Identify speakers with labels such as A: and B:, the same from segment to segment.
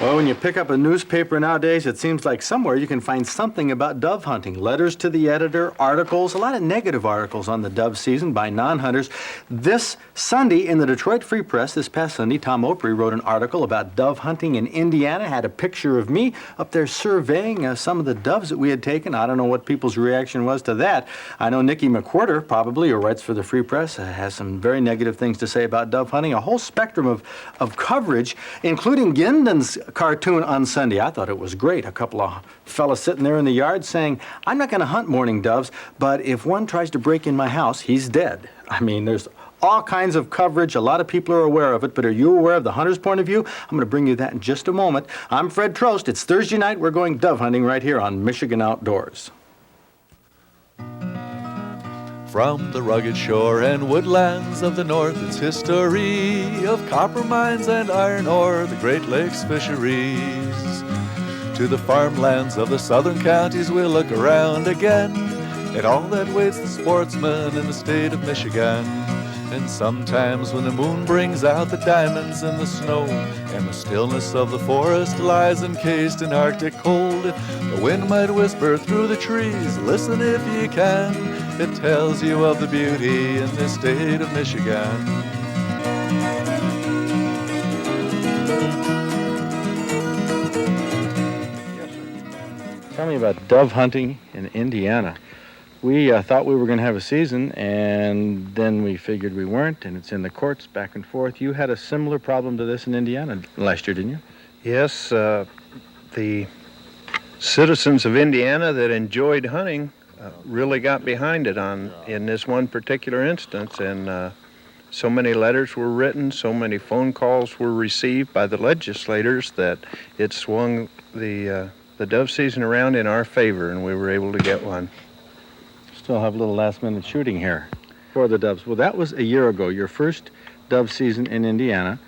A: Well, when you pick up a newspaper nowadays, it seems like somewhere you can find something about dove hunting. Letters to the editor, articles, a lot of negative articles on the dove season by non-hunters. This Sunday in the Detroit Free Press, this past Sunday, Tom Opry wrote an article about dove hunting in Indiana, had a picture of me up there surveying some of the doves that we had taken. I don't know what people's reaction was to that. I know Nikki McWhorter, probably, who writes for the Free Press, has some very negative things to say about dove hunting. A whole spectrum of coverage, including Ginden's cartoon on Sunday. I thought it was great. A couple of fellas sitting there in the yard saying, I'm not going to hunt mourning doves, but if one tries to break in my house, he's dead. I mean, there's all kinds of coverage. A lot of people are aware of it, but are you aware of the hunter's point of view? I'm going to bring you that in just a moment. I'm Fred Trost. It's Thursday night. We're going dove hunting right here on Michigan Outdoors.
B: From the rugged shore and woodlands of the north, its history of copper mines and iron ore, the Great Lakes fisheries. To the farmlands of the southern counties we'll look around again, at all that waits the sportsman in the state of Michigan. And sometimes when the moon brings out the diamonds in the snow, and the stillness of the forest lies encased in Arctic cold, the wind might whisper through the trees, listen if you can, it tells you of the beauty in this state of Michigan.
A: Tell me about dove hunting in Indiana. We thought we were going to have a season, and then we figured we weren't, and it's in the courts back and forth. You had a similar problem to this in Indiana last year, didn't you?
C: Yes, the citizens of Indiana that enjoyed hunting really got behind it in this one particular instance, and so many letters were written, so many phone calls were received by the legislators that it swung the dove season around in our favor, and we were able to get one.
A: Still have a little last-minute shooting here for the doves. Well, that was a year ago, your first dove season in Indiana.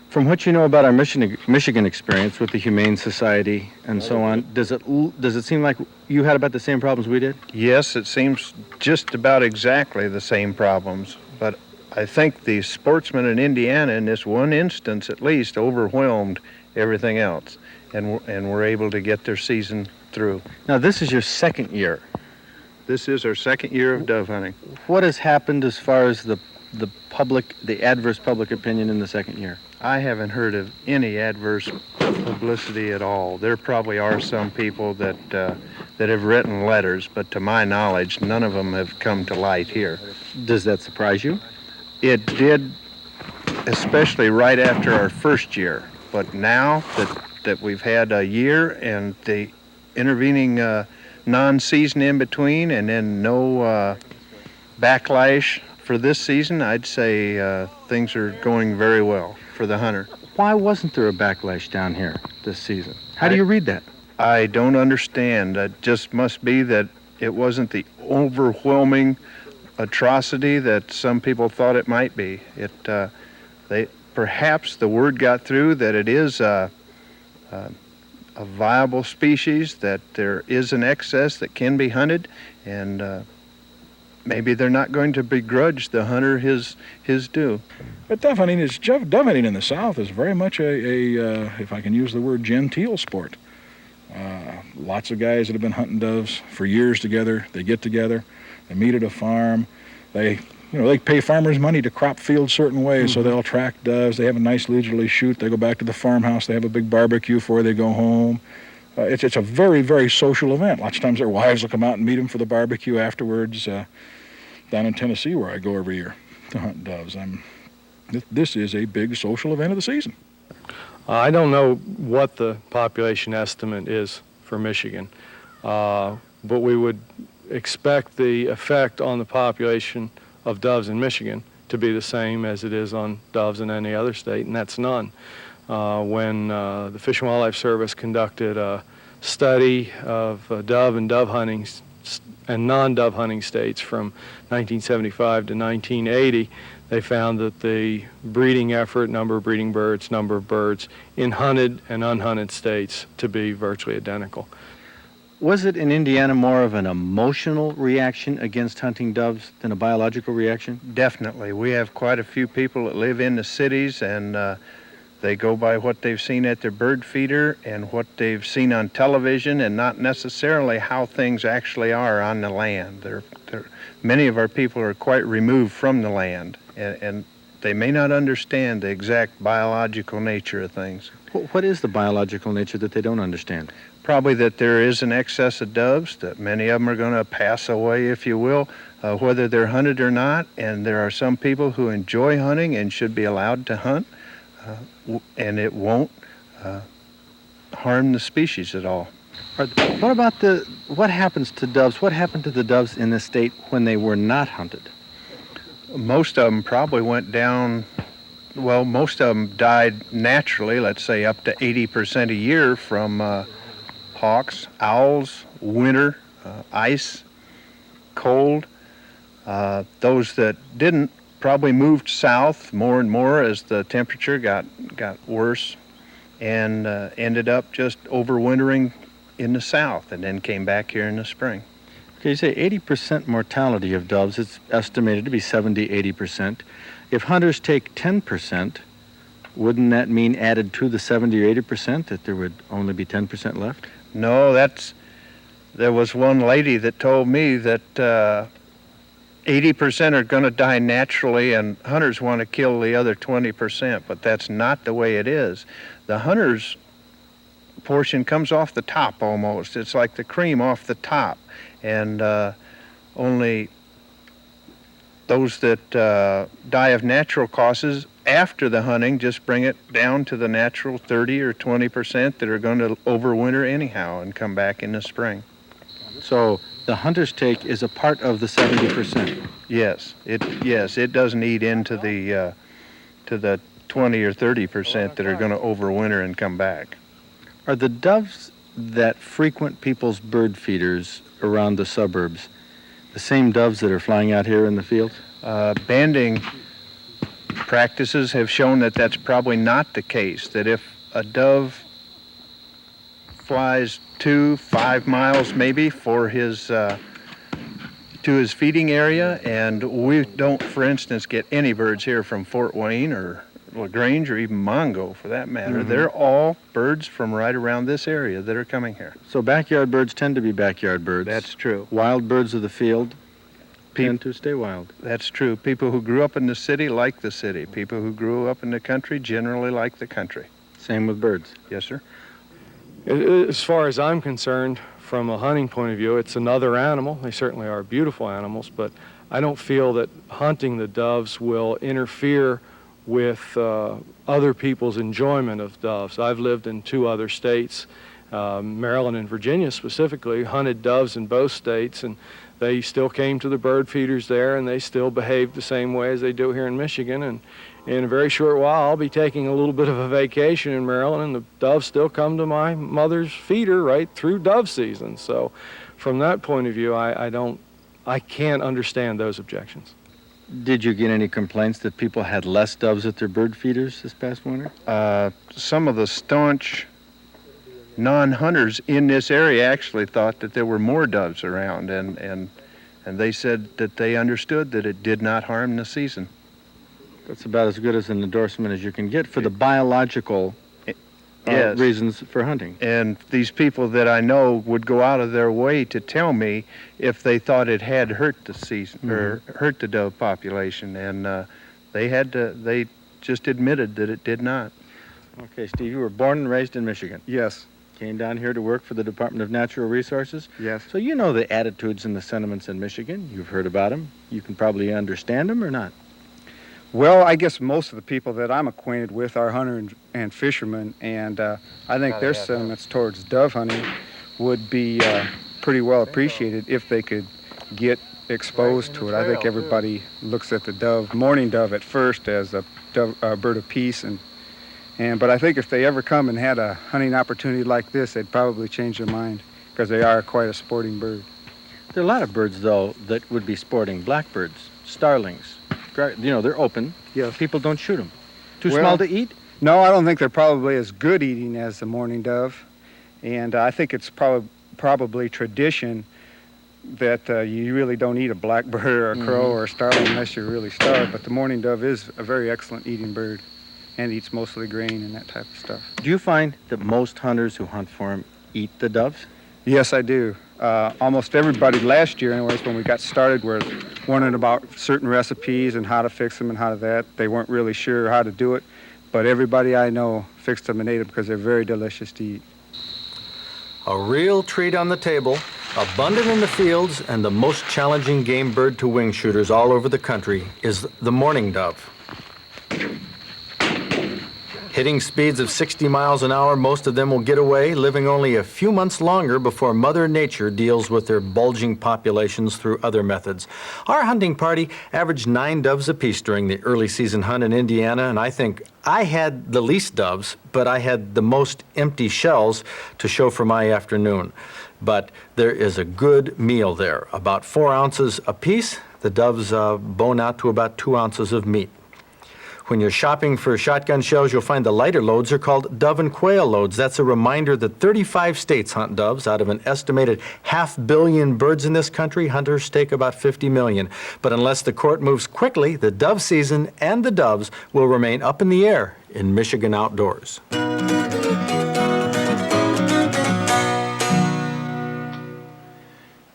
A: From what you know about our Michigan experience with the Humane Society and so on, does it seem like you had about the same problems we did?
C: Yes, it seems just about exactly the same problems, but I think the sportsmen in Indiana, in this one instance at least, overwhelmed everything else, and were able to get their season through.
A: Now, this is your second year.
C: This is our second year of dove hunting.
A: What has happened as far as the adverse public opinion in the second year?
C: I haven't heard of any adverse publicity at all. There probably are some people that have written letters, but to my knowledge, none of them have come to light here.
A: Does that surprise you?
C: It did, especially right after our first year. But now that we've had a year and the intervening non-season in between, and then no backlash for this season, I'd say things are going very well for the hunter.
A: Why wasn't there a backlash down here this season? How do you read that?
C: I don't understand. It just must be that it wasn't the overwhelming atrocity that some people thought it might be. Perhaps the word got through that it is a viable species, that there is an excess that can be hunted, and maybe they're not going to begrudge the hunter his due.
D: But dove hunting in the South is very much a if I can use the word, genteel sport. Lots of guys that have been hunting doves for years together, they get together, they meet at a farm, they pay farmers money to crop fields certain ways, so they'll track doves, they have a nice leisurely shoot, they go back to the farmhouse, they have a big barbecue before they go home. It's a very, very social event. Lots of times their wives will come out and meet them for the barbecue afterwards. Down in Tennessee, where I go every year to hunt doves, this is a big social event of the season.
E: I don't know what the population estimate is for Michigan, but we would expect the effect on the population of doves in Michigan to be the same as it is on doves in any other state, and that's none. When the Fish and Wildlife Service conducted a study of dove and dove hunting and non-dove hunting states from 1975 to 1980, they found that the breeding effort, number of breeding birds, number of birds in hunted and unhunted states to be virtually identical.
A: Was it in Indiana more of an emotional reaction against hunting doves than a biological reaction?
C: Definitely. We have quite a few people that live in the cities, and They go by what they've seen at their bird feeder and what they've seen on television, and not necessarily how things actually are on the land. Many of our people are quite removed from the land, and they may not understand the exact biological nature of things.
A: What is the biological nature that they don't understand?
C: Probably that there is an excess of doves, that many of them are going to pass away, if you will, whether they're hunted or not, and there are some people who enjoy hunting and should be allowed to hunt, and it won't harm the species at all.
A: What about what happens to doves? What happened to the doves in the state when they were not hunted?
C: Most of them probably went down, well, most of them died naturally, let's say up to 80% a year from hawks, owls, winter, ice, cold. Those that didn't probably moved south more and more as the temperature got worse, and ended up just overwintering in the south and then came back here in the spring.
A: Okay, you say 80% mortality of doves. It's estimated to be 70, 80%. If hunters take 10%, wouldn't that mean added to the 70 or 80% that there would only be 10% left?
C: No, there was one lady that told me that 80% are going to die naturally and hunters want to kill the other 20%, but that's not the way it is. The hunters' portion comes off the top almost. It's like the cream off the top, and only those that die of natural causes after the hunting just bring it down to the natural 30 or 20% that are going to overwinter anyhow and come back in the spring.
A: So the hunter's take is a part of the 70%.
C: Yes, it doesn't eat into the to the 20 or 30% that are going to overwinter and come back.
A: Are the doves that frequent people's bird feeders around the suburbs the same doves that are flying out here in the field?
C: Banding practices have shown that that's probably not the case, that if a dove flies 5 miles maybe for his to his feeding area, and we don't, for instance, get any birds here from Fort Wayne or LaGrange or even Mongo for that matter.
A: Mm-hmm.
C: They're all birds from right around this area that are coming here.
A: So backyard birds tend to be backyard birds.
C: That's true.
A: Wild birds of the field tend to stay wild.
C: That's true. People who grew up in the city like the city. People who grew up in the country generally like the country.
A: Same with birds.
C: Yes, sir.
E: As far as I'm concerned, from a hunting point of view, it's another animal. They certainly are beautiful animals, but I don't feel that hunting the doves will interfere with other people's enjoyment of doves. I've lived in 2 other states, Maryland and Virginia specifically, hunted doves in both states, and they still came to the bird feeders there, and they still behaved the same way as they do here in Michigan. And in a very short while, I'll be taking a little bit of a vacation in Maryland, and the doves still come to my mother's feeder right through dove season. So from that point of view, I can't understand those objections.
A: Did you get any complaints that people had less doves at their bird feeders this past winter?
C: Some of the staunch non-hunters in this area actually thought that there were more doves around, and they said that they understood that it did not harm the season.
A: That's about as good as an endorsement as you can get for the biological
C: Yes.
A: reasons for hunting.
C: And these people that I know would go out of their way to tell me if they thought it had hurt the season or hurt the dove population, and they just admitted that it did not.
A: Okay, Steve, you were born and raised in Michigan.
F: Yes,
A: Came down here to work for the Department of Natural Resources.
F: yes.
A: So you know the attitudes and the sentiments in Michigan. You've heard about them. You can probably understand them or not.
F: Well, I guess most of the people that I'm acquainted with are hunters and fishermen, and I think their sentiments towards dove hunting would be pretty well appreciated if they could get exposed to it. I think everybody looks at the mourning dove at first as a bird of peace, but I think if they ever come and had a hunting opportunity like this, they'd probably change their mind because they are quite a sporting bird.
A: There are a lot of birds, though, that would be sporting. Blackbirds, starlings. You know, they're open.
F: Yes.
A: People don't shoot them. Too
F: Well,
A: small to eat?
F: No, I don't think they're probably as good eating as the mourning dove, and I think it's probably tradition that you really don't eat a blackbird or a crow or a starling unless you're really starved, but the mourning dove is a very excellent eating bird, and eats mostly grain and that type of stuff.
A: Do you find that most hunters who hunt for them eat the doves?
F: Yes, I do. Almost everybody last year, anyways, when we got started, were wondering about certain recipes and how to fix them and how to that. They weren't really sure how to do it, but everybody I know fixed them and ate them because they're very delicious to eat.
A: A real treat on the table, abundant in the fields, and the most challenging game bird to wing shooters all over the country is the mourning dove. Hitting speeds of 60 miles an hour, most of them will get away, living only a few months longer before Mother Nature deals with their bulging populations through other methods. Our hunting party averaged 9 doves apiece during the early season hunt in Indiana, and I think I had the least doves, but I had the most empty shells to show for my afternoon. But there is a good meal there, about 4 ounces apiece. The doves bone out to about 2 ounces of meat. When you're shopping for shotgun shells, you'll find the lighter loads are called dove and quail loads. That's a reminder that 35 states hunt doves. Out of an estimated 500 million birds in this country, hunters take about 50 million. But unless the court moves quickly, the dove season and the doves will remain up in the air in Michigan outdoors.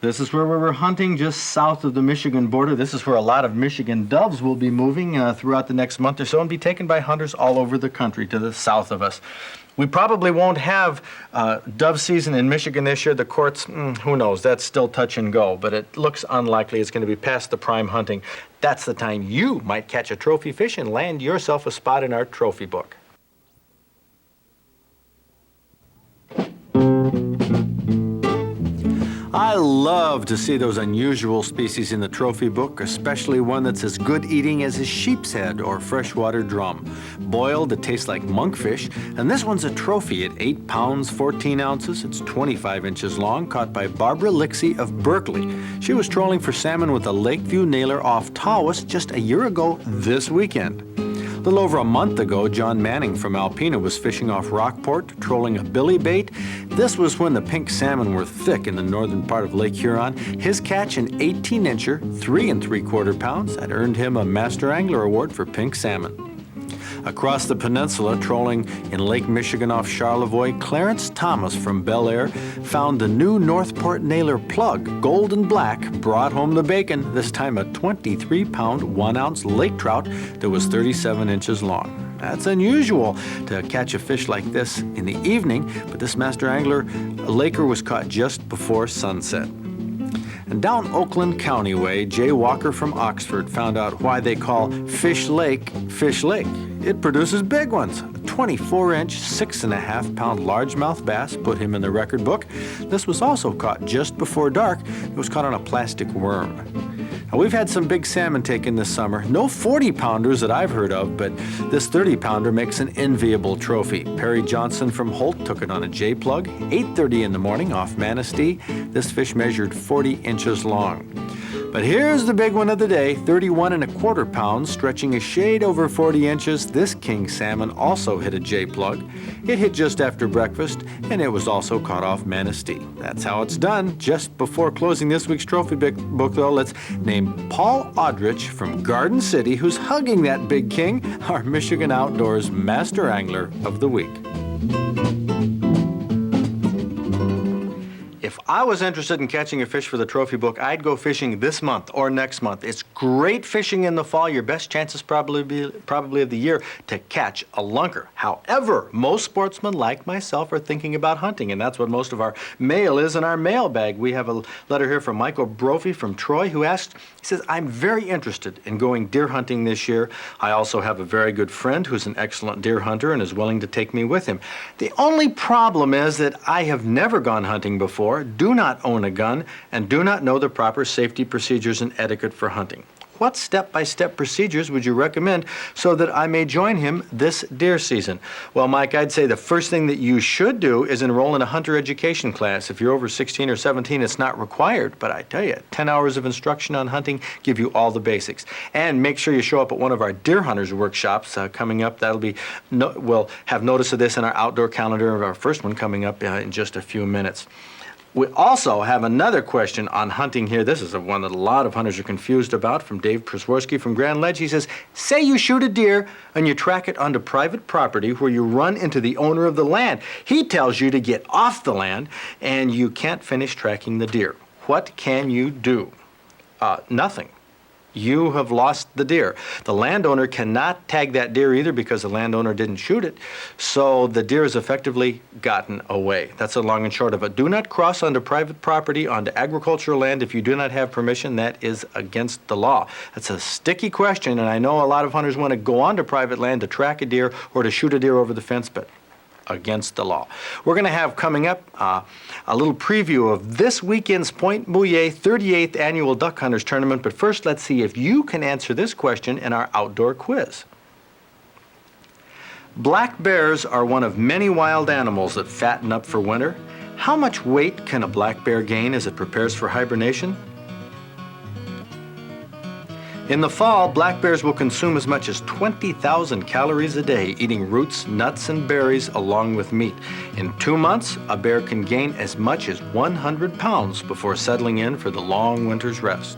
A: This is where we were hunting just south of the Michigan border. This is where a lot of Michigan doves will be moving throughout the next month or so and be taken by hunters all over the country to the south of us. We probably won't have dove season in Michigan this year. The courts, who knows, that's still touch and go, but it looks unlikely it's going to be past the prime hunting. That's the time you might catch a trophy fish and land yourself a spot in our trophy book. I love to see those unusual species in the trophy book, especially one that's as good eating as a sheep's head or freshwater drum. Boiled, it tastes like monkfish, and this one's a trophy at 8 pounds, 14 ounces. It's 25 inches long, caught by Barbara Lixie of Berkeley. She was trolling for salmon with a Lakeview nailer off Tawas just a year ago this weekend. A little over a month ago, John Manning from Alpena was fishing off Rockport, trolling a billy bait. This was when the pink salmon were thick in the northern part of Lake Huron. His catch, an 18-incher, 3 3/4 pounds, had earned him a Master Angler Award for pink salmon. Across the peninsula, trolling in Lake Michigan off Charlevoix, Clarence Thomas from Bel Air found the new Northport nailer plug, gold and black, brought home the bacon, this time a 23-pound, 1-ounce lake trout that was 37 inches long. That's unusual to catch a fish like this in the evening, but this master angler, laker, was caught just before sunset. And down Oakland County way, Jay Walker from Oxford found out why they call Fish Lake Fish Lake. It produces big ones. A 24-inch, 6.5-pound largemouth bass put him in the record book. This was also caught just before dark. It was caught on a plastic worm. Now, we've had some big salmon taken this summer. No 40-pounders that I've heard of, but this 30-pounder makes an enviable trophy. Perry Johnson from Holt took it on a J-plug, 8:30 in the morning off Manistee. This fish measured 40 inches long. But here's the big one of the day, 31 1/4 pounds, stretching a shade over 40 inches. This king salmon also hit a J-plug. It hit just after breakfast, and it was also caught off Manistee. That's how it's done. Just before closing this week's trophy book, though, let's name Paul Audrich from Garden City, who's hugging that big king, our Michigan Outdoors Master Angler of the Week. If I was interested in catching a fish for the trophy book, I'd go fishing this month or next month. It's great fishing in the fall. Your best chances probably of the year to catch a lunker. However, most sportsmen like myself are thinking about hunting, and that's what most of our mail is in our mailbag. We have a letter here from Michael Brophy from Troy who asked, he says, I'm very interested in going deer hunting this year. I also have a very good friend who's an excellent deer hunter and is willing to take me with him. The only problem is that I have never gone hunting before, do not own a gun, and do not know the proper safety procedures and etiquette for hunting. What step-by-step procedures would you recommend so that I may join him this deer season? Well, Mike, I'd say the first thing that you should do is enroll in a hunter education class. If you're over 16 or 17, it's not required, but I tell you, 10 hours of instruction on hunting give you all the basics. And make sure you show up at one of our deer hunters workshops coming up. We'll have notice of this in our outdoor calendar of our first one coming up in just a few minutes. We also have another question on hunting here. This is one that a lot of hunters are confused about, from Dave Przworski from Grand Ledge. He says, say you shoot a deer and you track it onto private property where you run into the owner of the land. He tells you to get off the land and you can't finish tracking the deer. What can you do? Nothing. You have lost the deer. The landowner cannot tag that deer either because the landowner didn't shoot it, so the deer has effectively gotten away. That's the long and short of it. Do not cross onto private property, onto agricultural land if you do not have permission. That is against the law. That's a sticky question, and I know a lot of hunters want to go onto private land to track a deer or to shoot a deer over the fence, but against the law. We're going to have coming up a little preview of this weekend's Point Mouillet 38th Annual Duck Hunters Tournament, but first let's see if you can answer this question in our outdoor quiz. Black bears are one of many wild animals that fatten up for winter. How much weight can a black bear gain as it prepares for hibernation? In the fall, black bears will consume as much as 20,000 calories a day, eating roots, nuts, and berries along with meat. In 2 months, a bear can gain as much as 100 pounds before settling in for the long winter's rest.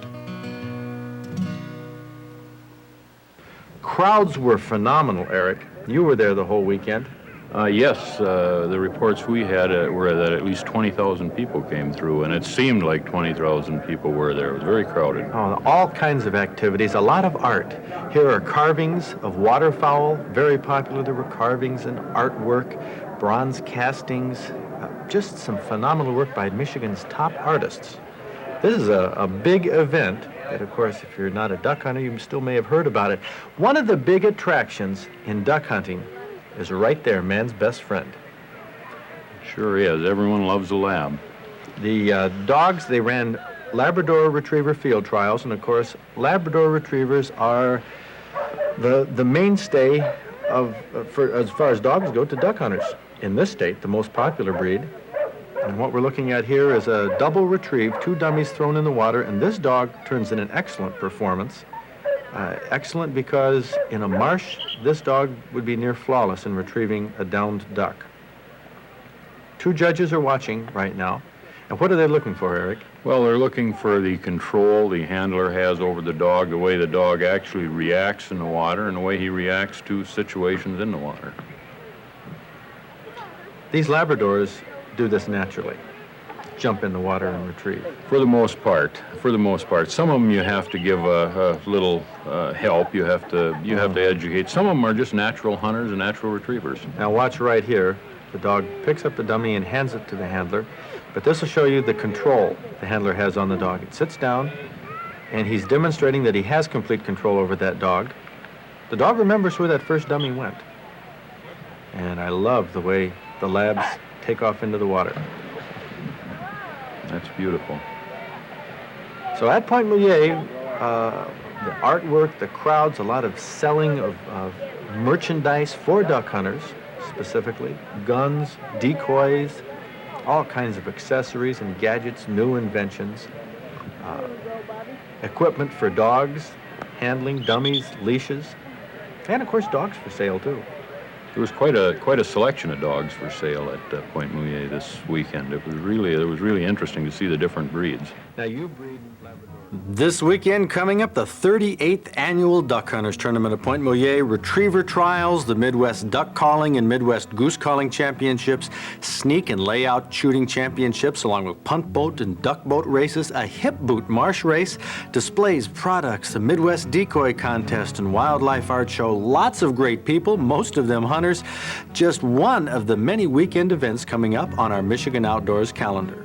A: Crowds were phenomenal, Eric. You were there the whole weekend.
G: Yes, the reports we had were that at least 20,000 people came through, and it seemed like 20,000 people were there. It was very crowded.
A: Oh, all kinds of activities, a lot of art. Here are carvings of waterfowl, very popular. There were carvings and artwork, bronze castings, just some phenomenal work by Michigan's top artists. This is a big event that, of course, if you're not a duck hunter, you still may have heard about it. One of the big attractions in duck hunting is right there, man's best friend.
G: Sure is. Everyone loves a lab.
A: The dogs, they ran Labrador Retriever field trials, and of course, Labrador Retrievers are the mainstay for as far as dogs go to duck hunters. In this state, the most popular breed. And what we're looking at here is a double retrieve, 2 dummies thrown in the water, and this dog turns in an excellent performance. Excellent because in a marsh, this dog would be near flawless in retrieving a downed duck. 2 judges are watching right now. And what are they looking for, Eric?
G: Well, they're looking for the control the handler has over the dog, the way the dog actually reacts in the water, and the way he reacts to situations in the water.
A: These Labradors do this naturally. Jump in the water and retrieve.
G: For the most part. Some of them you have to give a little help. You have to educate. Some of them are just natural hunters and natural retrievers.
A: Now watch right here. The dog picks up the dummy and hands it to the handler. But this will show you the control the handler has on the dog. It sits down, and he's demonstrating that he has complete control over that dog. The dog remembers where that first dummy went. And I love the way the labs take off into the water.
G: That's beautiful.
A: So at Point Mouillet, the artwork, the crowds, a lot of selling of merchandise for duck hunters, specifically. Guns, decoys, all kinds of accessories and gadgets, new inventions. Equipment for dogs, handling, dummies, leashes, and of course dogs for sale too.
G: There was quite a selection of dogs for sale at Point Mouillet this weekend. It was really interesting to see the different breeds.
A: Now you breed Labrador. This weekend coming up, the 38th Annual Duck Hunters Tournament at Point Mouillet, Retriever Trials, the Midwest Duck Calling and Midwest Goose Calling Championships, Sneak and Layout Shooting Championships, along with punt boat and duck boat races, a hip boot marsh race, displays, products, the Midwest Decoy Contest and Wildlife Art Show. Lots of great people, most of them hunters. Just one of the many weekend events coming up on our Michigan Outdoors calendar.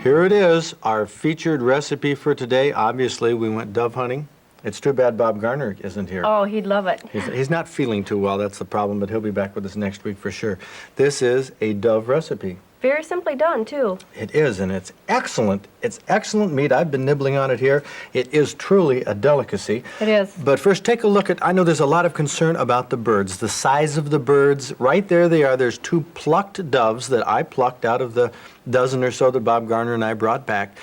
A: Here it is, our featured recipe for today. Obviously, we went dove hunting. It's too bad Bob Garner isn't here.
H: Oh, he'd love it.
A: He's not feeling too well, that's the problem, but he'll be back with us next week for sure. This is a dove recipe.
H: Very simply done, too.
A: It is, and it's excellent. It's excellent meat. I've been nibbling on it here. It is truly a delicacy.
H: It is.
A: But first, take a look at, I know there's a lot of concern about the birds, the size of the birds. Right there they are. There's 2 plucked doves that I plucked out of the dozen or so that Bob Garner and I brought back.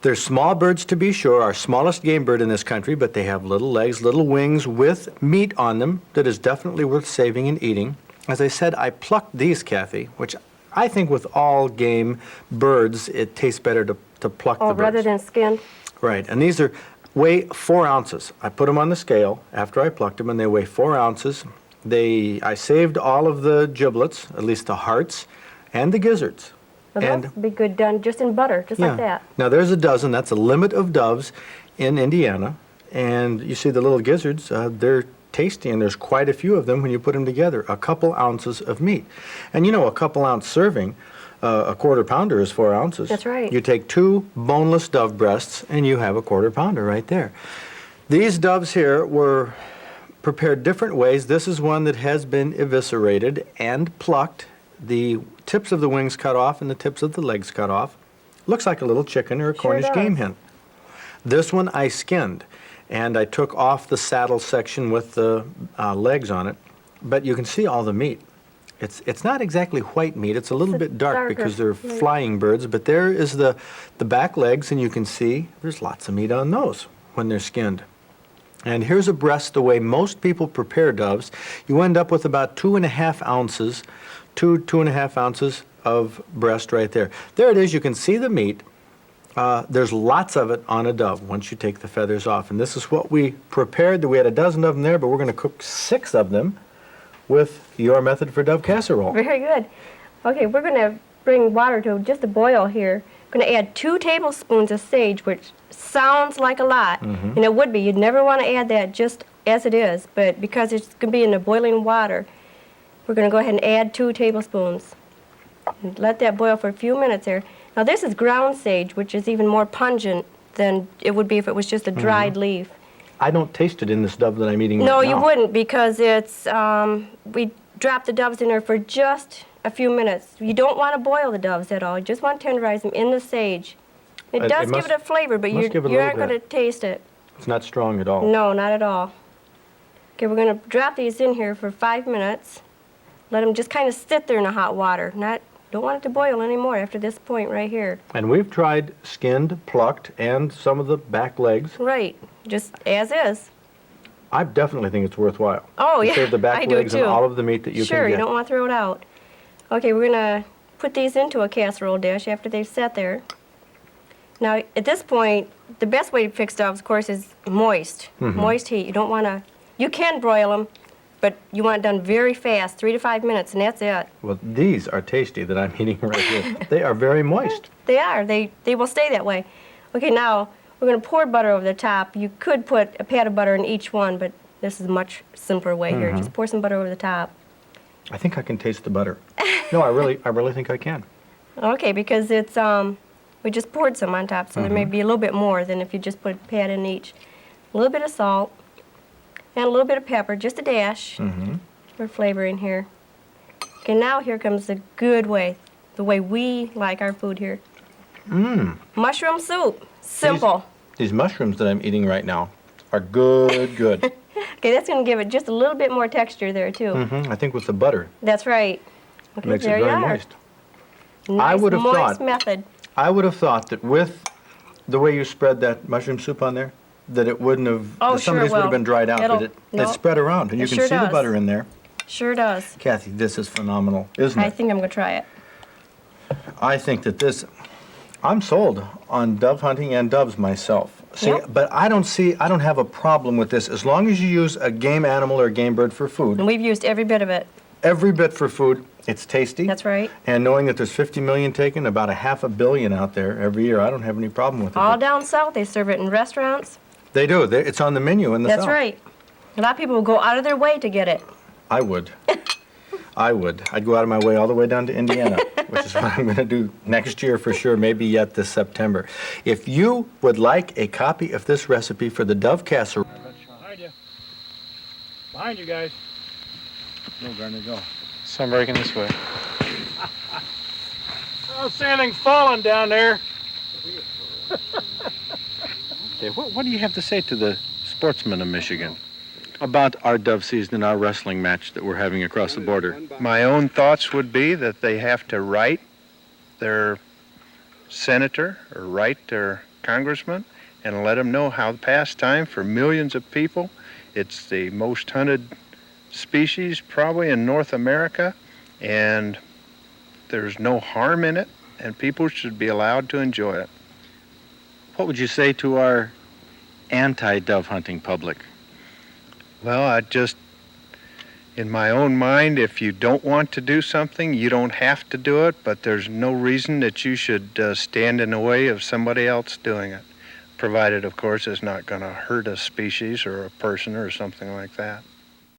A: They're small birds, to be sure, our smallest game bird in this country, but they have little legs, little wings with meat on them that is definitely worth saving and eating. As I said, I plucked these, Kathy, which I think with all game birds, it tastes better to pluck the birds.
H: rather than skin.
A: Right, and these weigh 4 ounces. I put them on the scale after I plucked them, and they weigh 4 ounces. I saved all of the giblets, at least the hearts, and the gizzards.
H: Well,
A: And-
H: that'd be good done just in butter, just like that.
A: Now there's a dozen. That's a limit of doves in Indiana, and you see the little gizzards. They're tasty, and there's quite a few of them when you put them together. A couple ounces of meat, and a couple ounce serving. A quarter pounder is 4 ounces.
H: That's right.
A: You take 2 boneless dove breasts, and you have a quarter pounder right there. These doves here were prepared different ways. This is one that has been eviscerated and plucked. The tips of the wings cut off and the tips of the legs cut off. Looks like a little chicken or a Cornish
H: does.
A: game hen. This one I skinned, and I took off the saddle section with the legs on it. But you can see all the meat. It's not exactly white meat. It's a little bit dark
H: darker,
A: because they're
H: right.
A: flying birds. But there is the back legs, and you can see there's lots of meat on those when they're skinned. And here's a breast the way most people prepare doves. You end up with about 2.5 ounces, 2.5 ounces of breast right there. There it is. You can see the meat. There's lots of it on a dove once you take the feathers off. And this is what we prepared. We had a dozen of them there, but we're going to cook 6 of them with your method for dove casserole.
H: Very good. Okay, we're going to bring water to just a boil here. Going to add 2 tablespoons of sage, which sounds like a lot, and it would be. You'd never want to add that just as it is, but because it's going to be in the boiling water, we're going to go ahead and add 2 tablespoons. And let that boil for a few minutes there. Now this is ground sage, which is even more pungent than it would be if it was just a dried leaf.
A: I don't taste it in this dove that I'm eating right now.
H: No, you wouldn't, because it's, we drop the doves in there for just a few minutes. You don't want to boil the doves at all. You just want to tenderize them in the sage. It
A: It
H: does
A: must-
H: give it a flavor, but
A: must give it a
H: you're
A: little
H: not going to
A: bit.
H: taste it.
A: It's not strong at all.
H: No, not at all. Okay, we're going to drop these in here for 5 minutes. Let them just kind of sit there in the hot water. Don't want it to boil anymore after this point right here.
A: And we've tried skinned, plucked, and some of the back legs.
H: Right, just as is.
A: I definitely think it's worthwhile.
H: Oh,
A: to
H: yeah,
A: save the back
H: I do
A: legs and
H: too.
A: all of the meat that you
H: Sure,
A: can get.
H: you don't want to throw it out. Okay, we're going to put these into a casserole dish after they've set there. Now, at this point, the best way to fix doves, of course, is moist. Moist heat. You don't want to... You can broil them, but you want it done very fast, 3 to 5 minutes, and that's it.
A: Well, these are tasty that I'm eating right here. They are very moist.
H: They are. They will stay that way. Okay, now we're going to pour butter over the top. You could put a pat of butter in each one, but this is a much simpler way here. Just pour some butter over the top.
A: I think I can taste the butter. No, I really think I can.
H: Okay, because it's we just poured some on top, so there may be a little bit more than if you just put a pat in each. A little bit of salt and a little bit of pepper, just a dash for flavoring here. Okay, now here comes the good way, the way we like our food here. Mushroom soup, simple.
A: These mushrooms that I'm eating right now are good, good.
H: Okay, that's going to give it just a little bit more texture there too.
A: I think with the butter,
H: That's right.
A: it
H: Okay,
A: makes it
H: there you
A: very
H: are.
A: moist.
H: Nice
A: would have
H: moist
A: thought-
H: method.
A: I would have thought that with the way you spread that mushroom soup on there, that it wouldn't have,
H: Oh,
A: that some of
H: sure,
A: these would have
H: well,
A: been dried out,
H: it'll-
A: but it
H: no.
A: spread around, and you
H: It
A: can
H: sure
A: see the
H: does.
A: butter in there.
H: Sure does.
A: Kathy, this is phenomenal, isn't
H: I
A: it?
H: think I'm going to try it.
A: I think that this, I'm sold on dove hunting and doves myself. See,
H: Yep.
A: but I don't have a problem with this as long as you use a game animal or a game bird for food.
H: And we've used every bit of it.
A: Every bit for food, it's tasty.
H: That's right.
A: And knowing that there's 50 million taken, about 500 million out there every year, I don't have any problem with it.
H: All
A: But
H: down south, they serve it in restaurants.
A: They do. It's on the menu in the
H: That's
A: South.
H: right. A lot of people will go out of their way to get it.
A: I would. I'd go out of my way all the way down to Indiana, which is what I'm going to do next year for sure, maybe yet this September. If you would like a copy of this recipe for the dove casserole,
D: Behind you. Behind you guys. Go, Garner, go.
I: So I'm breaking this way.
D: I don't see anything falling down there.
C: Okay, what do you have to say to the sportsmen of Michigan about our dove season and our wrestling match that we're having across the border? My own thoughts would be that they have to write their senator or write their congressman and let them know how the pastime for millions of people. It's the most hunted species probably in North America, and there's no harm in it, and people should be allowed to enjoy it.
A: What would you say to our anti-dove hunting public?
C: Well, I just, in my own mind, if you don't want to do something, you don't have to do it, but there's no reason that you should stand in the way of somebody else doing it, provided, of course, it's not going to hurt a species or a person or something like that.